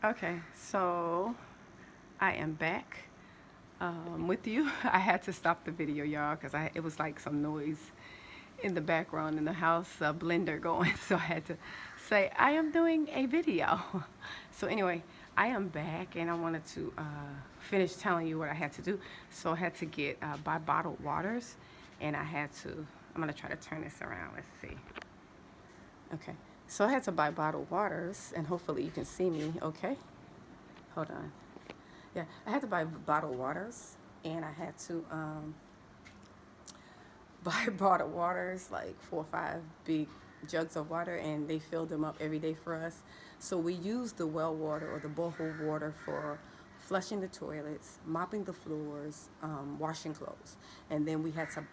Okay, so I am back with you. I had to stop the video, y'all, because it was like some noise in the background in the house, a blender going. So I had to say I am doing a video. So anyway, I am back, and I wanted to finish telling you what I had to do. So I had to get buy bottled waters, and I had to. I'm gonna try to turn this around. Let's see. Okay. So I had to buy bottled waters, and hopefully you can see me. Okay. Hold on. Yeah, I had to buy bottled waters, and I had to buy bottled waters, like 4 or 5 big jugs of water, and they filled them up every day for us. So we used the well water or the borehole water for flushing the toilets, mopping the floors, washing clothes. And then we had to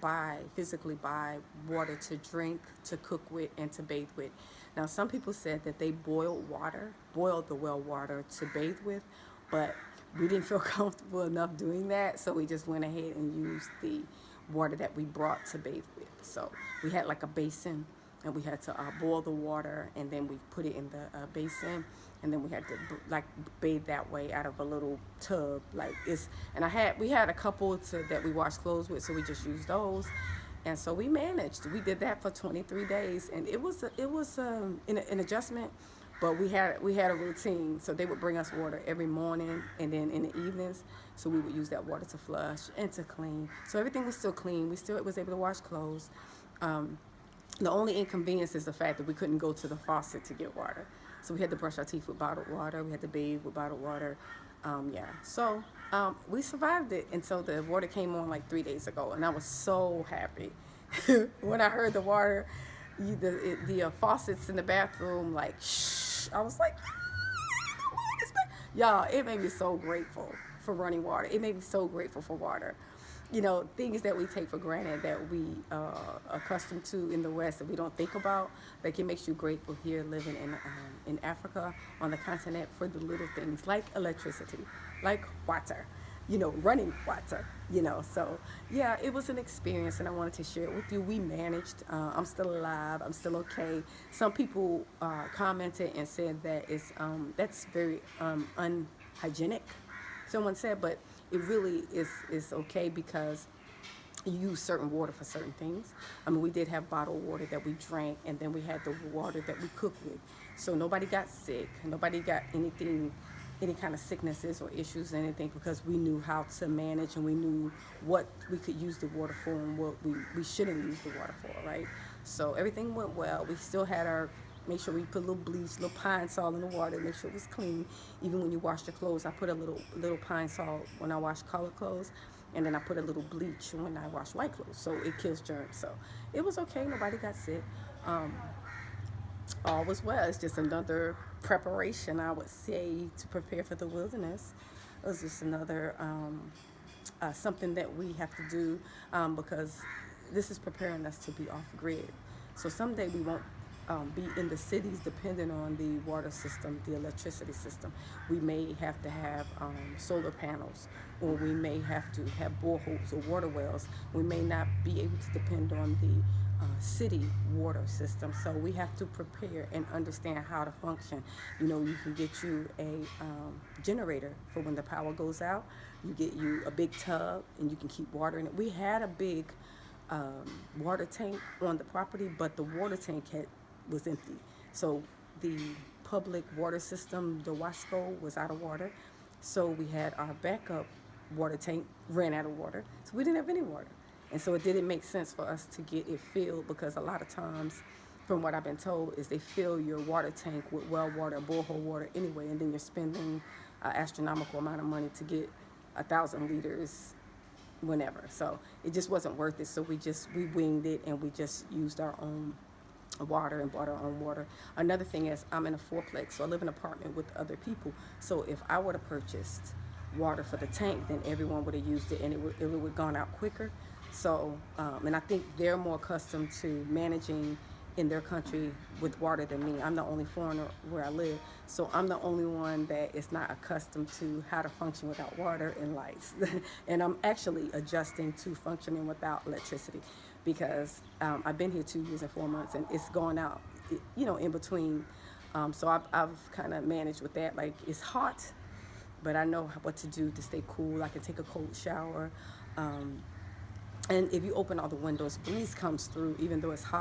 physically buy water to drink, to cook with, and to bathe with. Now, some people said that they boiled the well water to bathe with, but we didn't feel comfortable enough doing that, so we just went ahead and used the water that we brought to bathe with. So we had like a basin, and we had to boil the water, and then we put it in the basin, and then we had to like bathe that way out of a little tub. And we had a couple that we washed clothes with, so we just used those. And so we managed. We did that for 23 days, and it was an adjustment, but we had a routine. So they would bring us water every morning, and then in the evenings, so we would use that water to flush and to clean. So everything was still clean. We still was able to wash clothes. Um, the only inconvenience is the fact that we couldn't go to the faucet to get water. So we had to brush our teeth with bottled water. We had to bathe with bottled water. Yeah. So we survived it. And so the water came on like 3 days ago. And I was so happy when I heard the water, the faucets in the bathroom, like, shh. I was like, y'all, it made me so grateful for running water. It made me so grateful for water. Things that we take for granted that we are accustomed to in the West that we don't think about. Like, it makes you grateful here living in Africa, on the continent, for the little things like electricity, like water, running water, So, yeah, it was an experience, and I wanted to share it with you. We managed. I'm still alive. I'm still okay. Some people commented and said that that's very unhygienic, someone said, but it really is okay because you use certain water for certain things. I mean, we did have bottled water that we drank, and then we had the water that we cooked with. So nobody got sick. Nobody got any kind of sicknesses or issues or anything, because we knew how to manage, and we knew what we could use the water for and what we shouldn't use the water for, right? So everything went well. We still had make sure we put a little bleach, a little pine salt in the water, make sure it was clean. Even when you wash your clothes, I put a little pine salt when I wash color clothes, and then I put a little bleach when I wash white clothes, so it kills germs. So it was okay. Nobody got sick. Um, all was well. It's just another preparation, I would say, to prepare for the wilderness. It was just another something that we have to do, because this is preparing us to be off grid. So someday we won't be in the cities dependent on the water system, the electricity system. We may have to have solar panels, or we may have to have boreholes or water wells. We may not be able to depend on the city water system. So we have to prepare and understand how to function. You can get you a generator for when the power goes out. You get you a big tub, and you can keep water in it. We had a big water tank on the property, but the water tank was empty. So the public water system, the Wasco, was out of water. So we had our backup water tank ran out of water. So we didn't have any water. And so it didn't make sense for us to get it filled, because a lot of times, from what I've been told, is they fill your water tank with well water, borehole water anyway, and then you're spending an astronomical amount of money to get 1,000 liters whenever. So it just wasn't worth it. So we winged it, and we just used our own water and bought our own water. Another thing is, I'm in a fourplex, so I live in an apartment with other people. So if I would have purchased water for the tank, then everyone would have used it, and it would have gone out quicker. So, and I think they're more accustomed to managing in their country with water than me. I'm the only foreigner where I live, so I'm the only one that is not accustomed to how to function without water and lights. And I'm actually adjusting to functioning without electricity, because I've been here 2 years and 4 months, and it's going out, in between So I've kind of managed with that. Like it's hot, but I know what to do to stay cool. I can take a cold shower. And if you open all the windows, breeze comes through even though it's hot.